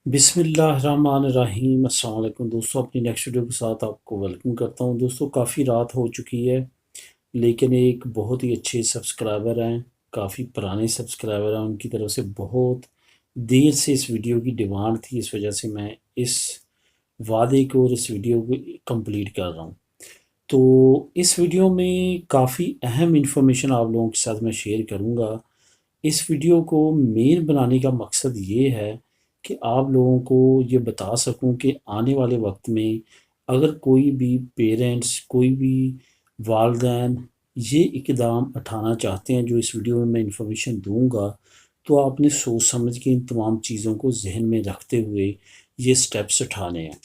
بسم اللہ الرحمن الرحیم۔ السلام علیکم دوستوں، اپنی نیکسٹ ویڈیو کے ساتھ آپ کو ویلکم کرتا ہوں۔ دوستوں کافی رات ہو چکی ہے، لیکن ایک بہت ہی اچھے سبسکرائبر ہیں، کافی پرانے سبسکرائبر ہیں، ان کی طرف سے بہت دیر سے اس ویڈیو کی ڈیمانڈ تھی، اس وجہ سے میں اس وعدے کو اور اس ویڈیو کو کمپلیٹ کر رہا ہوں۔ تو اس ویڈیو میں کافی اہم انفارمیشن آپ لوگوں کے ساتھ میں شیئر کروں گا۔ اس ویڈیو کو مین بنانے کا مقصد یہ ہے کہ آپ لوگوں کو یہ بتا سکوں کہ آنے والے وقت میں اگر کوئی بھی پیرنٹس، کوئی بھی والدین یہ اقدام اٹھانا چاہتے ہیں جو اس ویڈیو میں انفارمیشن دوں گا، تو آپ نے سوچ سمجھ کے ان تمام چیزوں کو ذہن میں رکھتے ہوئے یہ سٹیپس اٹھانے ہیں۔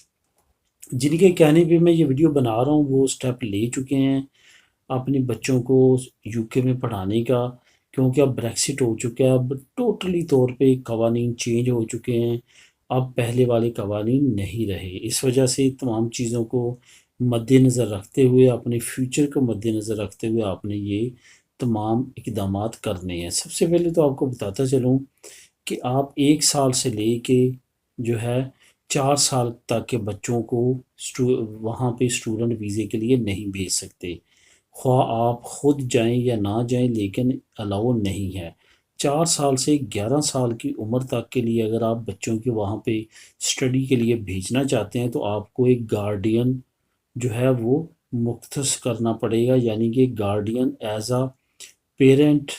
جن کے کہنے پہ میں یہ ویڈیو بنا رہا ہوں وہ سٹیپ لے چکے ہیں اپنے بچوں کو یو کے میں پڑھانے کا، کیونکہ اب بریکسٹ ہو چکا ہے، اب ٹوٹلی طور پہ قوانین چینج ہو چکے ہیں، اب پہلے والے قوانین نہیں رہے۔ اس وجہ سے تمام چیزوں کو مد نظر رکھتے ہوئے، اپنے فیوچر کو مد نظر رکھتے ہوئے آپ نے یہ تمام اقدامات کرنے ہیں۔ سب سے پہلے تو آپ کو بتاتا چلوں کہ آپ 1 سال سے لے کے جو ہے 4 سال تک کے بچوں کو وہاں پہ اسٹوڈنٹ ویزے کے لیے نہیں بھیج سکتے، خواہ آپ خود جائیں یا نہ جائیں، لیکن الاؤ نہیں ہے۔ 4 سال سے 11 سال کی عمر تک کے لیے اگر آپ بچوں کے وہاں پہ اسٹڈی کے لیے بھیجنا چاہتے ہیں تو آپ کو ایک گارڈین جو ہے وہ مختص کرنا پڑے گا، یعنی کہ گارڈین ایز اے پیرنٹ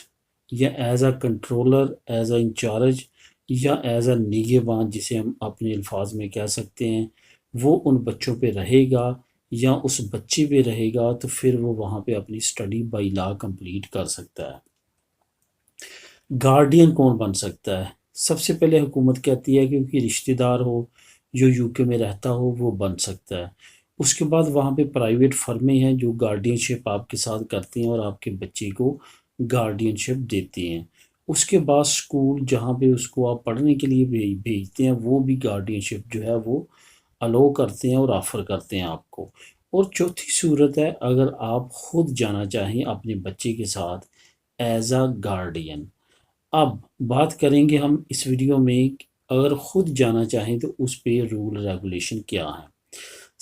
یا as a controller, as a incharge یا ایز اے نگہبان جسے ہم اپنے الفاظ میں کہہ سکتے ہیں، وہ ان بچوں پہ رہے گا یا اس بچے پہ رہے گا، تو پھر وہ وہاں پہ اپنی اسٹڈی بائی لا کمپلیٹ کر سکتا ہے۔ گارڈین کون بن سکتا ہے؟ سب سے پہلے حکومت کہتی ہے کہ کوئی رشتہ دار ہو جو یو کے میں رہتا ہو وہ بن سکتا ہے۔ اس کے بعد وہاں پہ پرائیویٹ فرمیں ہیں جو گارڈین شپ آپ کے ساتھ کرتی ہیں اور آپ کے بچے کو گارڈین شپ دیتی ہیں۔ اس کے بعد اسکول جہاں پہ اس کو آپ پڑھنے کے لیے بھیجتے ہیں وہ بھی گارڈین شپ جو ہے وہ الاؤ کرتے ہیں اور آفر کرتے ہیں آپ کو۔ اور چوتھی صورت ہے اگر آپ خود جانا چاہیں اپنے بچے کے ساتھ ایز اے گارڈین۔ اب بات کریں گے ہم اس ویڈیو میں اگر خود جانا چاہیں تو اس پہ رول ریگولیشن کیا ہے۔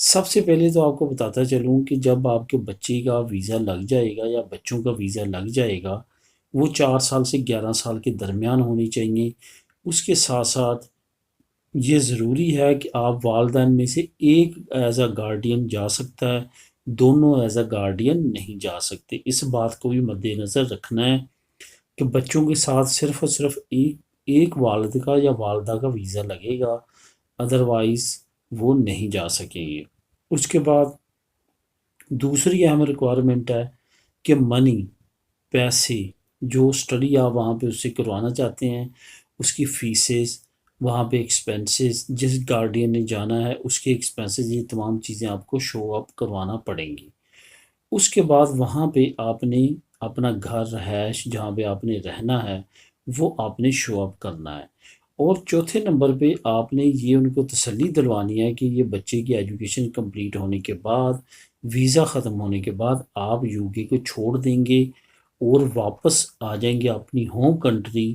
سب سے پہلے تو آپ کو بتاتا چلوں کہ جب آپ کے بچے کا ویزا لگ جائے گا یا بچوں کا ویزا لگ جائے گا، وہ 4 سال سے 11 سال کے درمیان ہونی چاہیے۔ اس کے ساتھ ساتھ یہ ضروری ہے کہ آپ والدین میں سے ایک ایز اے گارڈین جا سکتا ہے، دونوں ایز اے گارڈین نہیں جا سکتے۔ اس بات کو بھی مد نظر رکھنا ہے کہ بچوں کے ساتھ صرف اور صرف ایک والد کا یا والدہ کا ویزا لگے گا، ادروائز وہ نہیں جا سکیں گے۔ اس کے بعد دوسری اہم ریکوائرمنٹ ہے کہ منی، پیسے جو اسٹڈی آپ وہاں پہ اس سے کروانا چاہتے ہیں، اس کی فیسز، وہاں پہ ایکسپینسز، جس گارڈین نے جانا ہے اس کے ایکسپینسز، یہ تمام چیزیں آپ کو شو اپ کروانا پڑیں گی۔ اس کے بعد وہاں پہ آپ نے اپنا گھر رہائش جہاں پہ آپ نے رہنا ہے وہ آپ نے شو اپ کرنا ہے۔ اور چوتھے نمبر پہ آپ نے یہ ان کو تسلی دلوانی ہے کہ یہ بچے کی ایجوکیشن کمپلیٹ ہونے کے بعد، ویزا ختم ہونے کے بعد آپ یو کے کو چھوڑ دیں گے اور واپس آ جائیں گے اپنی ہوم کنٹری۔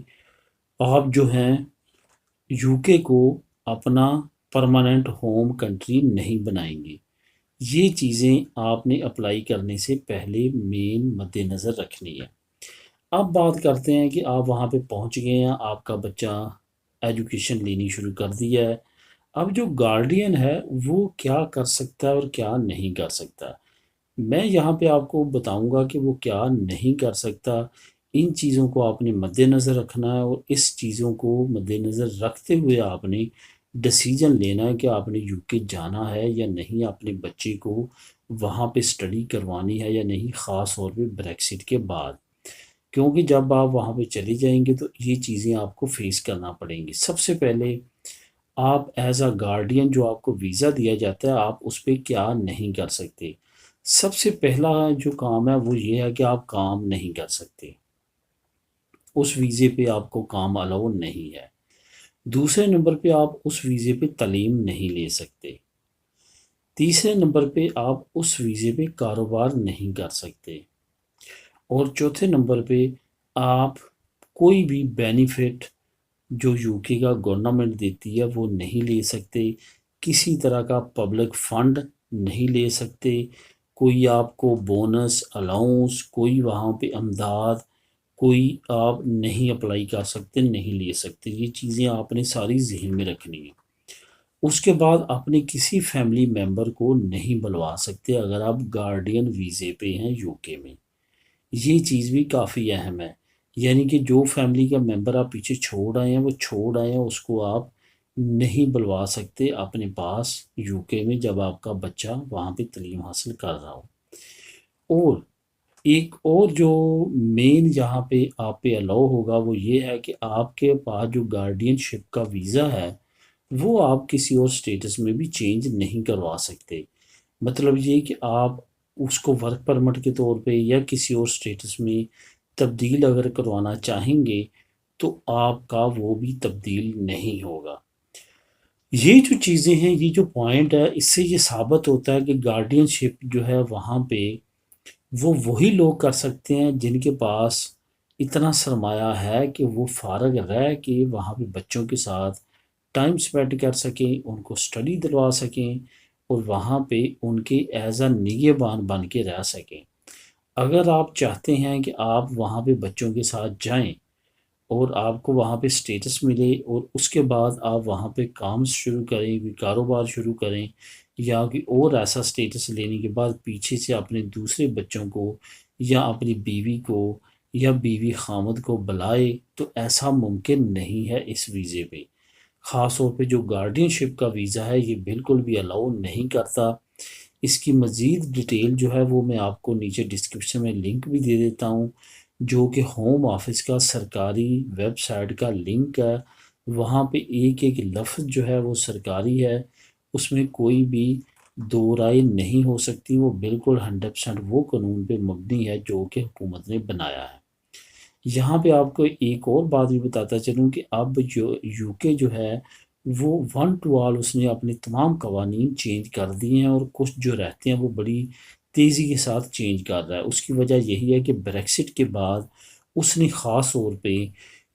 آپ جو ہیں یو کے کو اپنا پرماننٹ ہوم کنٹری نہیں بنائیں گے۔ یہ چیزیں آپ نے اپلائی کرنے سے پہلے مین مد نظر رکھنی ہے۔ اب بات کرتے ہیں کہ آپ وہاں پہ پہنچ گئے ہیں، آپ کا بچہ ایجوکیشن لینی شروع کر دی ہے۔ اب جو گارڈین ہے وہ کیا کر سکتا ہے اور کیا نہیں کر سکتا، میں یہاں پہ آپ کو بتاؤں گا کہ وہ کیا نہیں کر سکتا۔ ان چیزوں کو آپ نے مد نظر رکھنا ہے اور اس چیزوں کو مد نظر رکھتے ہوئے آپ نے ڈیسیجن لینا ہے کہ آپ نے یو کے جانا ہے یا نہیں، اپنے بچے کو وہاں پہ اسٹڈی کروانی ہے یا نہیں، خاص طور پہ بریکسٹ کے بعد، کیونکہ جب آپ وہاں پہ چلے جائیں گے تو یہ چیزیں آپ کو فیس کرنا پڑیں گی۔ سب سے پہلے آپ ایز اے گارڈین جو آپ کو ویزا دیا جاتا ہے آپ اس پہ کیا نہیں کر سکتے۔ سب سے پہلا جو کام ہے وہ یہ ہے کہ آپ کام نہیں کر سکتے، اس ویزے پہ آپ کو کام الاؤ نہیں ہے۔ دوسرے نمبر پہ آپ اس ویزے پہ تعلیم نہیں لے سکتے۔ تیسرے نمبر پہ آپ اس ویزے پہ کاروبار نہیں کر سکتے۔ اور چوتھے نمبر پہ آپ کوئی بھی بینیفٹ جو یو کے کا گورنمنٹ دیتی ہے وہ نہیں لے سکتے، کسی طرح کا پبلک فنڈ نہیں لے سکتے، کوئی آپ کو بونس الاؤنس، کوئی وہاں پہ امداد، کوئی آپ نہیں اپلائی کر سکتے، نہیں لے سکتے۔ یہ چیزیں آپ نے ساری ذہن میں رکھنی ہیں۔ اس کے بعد اپنے کسی فیملی ممبر کو نہیں بلوا سکتے اگر آپ گارڈین ویزے پہ ہیں یو کے میں۔ یہ چیز بھی کافی اہم ہے، یعنی کہ جو فیملی کا ممبر آپ پیچھے چھوڑ آئے ہیں وہ چھوڑ آئے ہیں، اس کو آپ نہیں بلوا سکتے اپنے پاس یو کے میں جب آپ کا بچہ وہاں پہ تعلیم حاصل کر رہا ہو۔ اور ایک اور جو مین یہاں پہ آپ پہ الاؤ ہوگا وہ یہ ہے کہ آپ کے پاس جو گارڈین شپ کا ویزا ہے وہ آپ کسی اور سٹیٹس میں بھی چینج نہیں کروا سکتے۔ مطلب یہ کہ آپ اس کو ورک پرمٹ کے طور پہ یا کسی اور سٹیٹس میں تبدیل اگر کروانا چاہیں گے تو آپ کا وہ بھی تبدیل نہیں ہوگا۔ یہ جو چیزیں ہیں، یہ جو پوائنٹ ہے، اس سے یہ ثابت ہوتا ہے کہ گارڈین شپ جو ہے وہاں پہ وہ وہی لوگ کر سکتے ہیں جن کے پاس اتنا سرمایہ ہے کہ وہ فارغ رہ کے وہاں پہ بچوں کے ساتھ ٹائم سپینڈ کر سکیں، ان کو اسٹڈی دلوا سکیں اور وہاں پہ ان کے ایز اے نگہبان بن کے رہ سکیں۔ اگر آپ چاہتے ہیں کہ آپ وہاں پہ بچوں کے ساتھ جائیں اور آپ کو وہاں پہ سٹیٹس ملے اور اس کے بعد آپ وہاں پہ کام شروع کریں، کوئی کاروبار شروع کریں یا کوئی اور ایسا سٹیٹس لینے کے بعد پیچھے سے اپنے دوسرے بچوں کو یا اپنی بیوی کو یا بیوی خامد کو بلائے، تو ایسا ممکن نہیں ہے اس ویزے پہ۔ خاص طور پہ جو گارڈین شپ کا ویزا ہے یہ بالکل بھی الاؤ نہیں کرتا۔ اس کی مزید ڈیٹیل جو ہے وہ میں آپ کو نیچے ڈسکرپشن میں لنک بھی دے دیتا ہوں، جو کہ ہوم آفس کا سرکاری ویب سائٹ کا لنک ہے۔ وہاں پہ ایک ایک لفظ جو ہے وہ سرکاری ہے، اس میں کوئی بھی دو رائے نہیں ہو سکتی، وہ بالکل 100% وہ قانون پہ مبنی ہے جو کہ حکومت نے بنایا ہے۔ یہاں پہ آپ کو ایک اور بات بھی بتاتا چلوں کہ اب جو یو کے جو ہے وہ ون ٹو آل اس نے اپنے تمام قوانین چینج کر دیے ہیں، اور کچھ جو رہتے ہیں وہ بڑی تیزی کے ساتھ چینج کر رہا ہے۔ اس کی وجہ یہی ہے کہ بریکسٹ کے بعد اس نے خاص طور پہ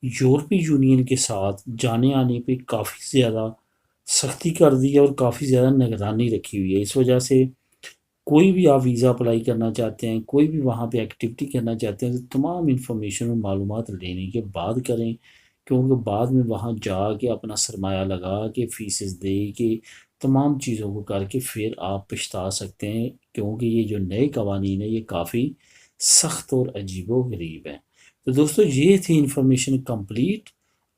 یورپی یونین کے ساتھ جانے آنے پہ کافی زیادہ سختی کر دی ہے اور کافی زیادہ نگرانی رکھی ہوئی ہے۔ اس وجہ سے کوئی بھی آپ ویزا اپلائی کرنا چاہتے ہیں، کوئی بھی وہاں پہ ایکٹیویٹی کرنا چاہتے ہیں، تو تمام انفارمیشن اور معلومات لینے کے بعد کریں، کیونکہ بعد میں وہاں جا کے اپنا سرمایہ لگا کے فیسز دے کے تمام چیزوں کو کر کے پھر آپ پچھتا سکتے ہیں، کیونکہ یہ جو نئے قوانین ہیں یہ کافی سخت اور عجیب و غریب ہیں۔ تو دوستو یہ تھی انفارمیشن کمپلیٹ۔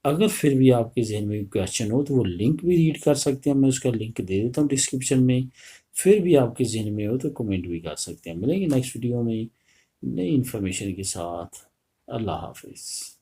اگر پھر بھی آپ کے ذہن میں کویشچن ہو تو وہ لنک بھی ریڈ کر سکتے ہیں، میں اس کا لنک دے دیتا ہوں ڈسکرپشن میں۔ پھر بھی آپ کے ذہن میں ہو تو کمنٹ بھی کر سکتے ہیں۔ ملیں گے نیکسٹ ویڈیو میں نئی انفارمیشن کے ساتھ۔ اللہ حافظ۔